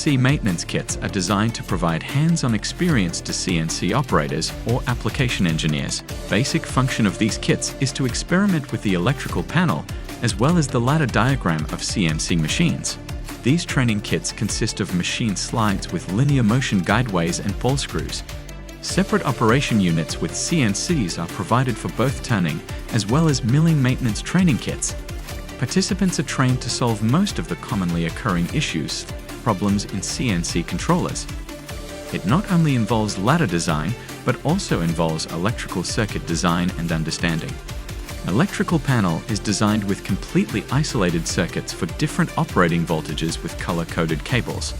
CNC maintenance kits are designed to provide hands-on experience to CNC operators or application engineers. Basic function of these kits is to experiment with the electrical panel as well as the ladder diagram of CNC machines. These training kits consist of machine slides with linear motion guideways and ball screws. Separate operation units with CNCs are provided for both turning as well as milling maintenance training kits. Participants are trained to solve most of the commonly occurring problems in CNC controllers. It not only involves ladder design, but also involves electrical circuit design and understanding. Electrical panel is designed with completely isolated circuits for different operating voltages with color-coded cables.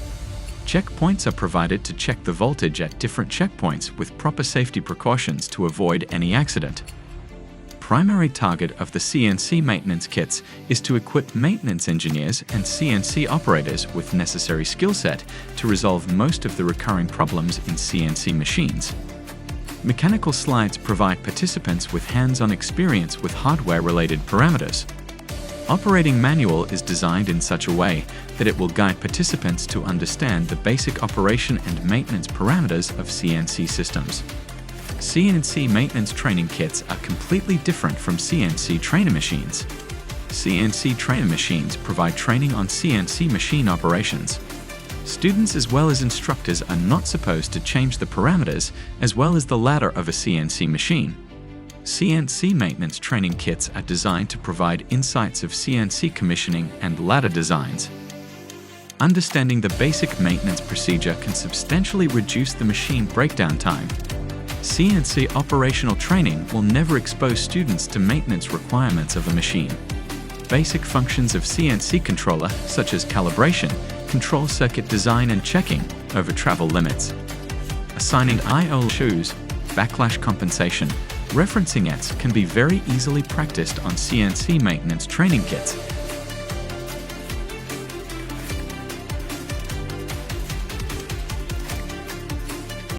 Checkpoints are provided to check the voltage at different checkpoints with proper safety precautions to avoid any accident. Primary target of the CNC maintenance kits is to equip maintenance engineers and CNC operators with necessary skill set to resolve most of the recurring problems in CNC machines. Mechanical slides provide participants with hands-on experience with hardware-related parameters. Operating manual is designed in such a way that it will guide participants to understand the basic operation and maintenance parameters of CNC systems. CNC maintenance training kits are completely different from CNC trainer machines. CNC trainer machines provide training on CNC machine operations. Students as well as instructors are not supposed to change the parameters as well as the ladder of a CNC machine. CNC maintenance training kits are designed to provide insights of CNC commissioning and ladder designs. Understanding the basic maintenance procedure can substantially reduce the machine breakdown time. CNC operational training will never expose students to maintenance requirements of a machine. Basic functions of CNC controller, such as calibration, control circuit design and checking over travel limits. Assigning I/O shoes, backlash compensation, referencing ETs can be very easily practiced on CNC maintenance training kits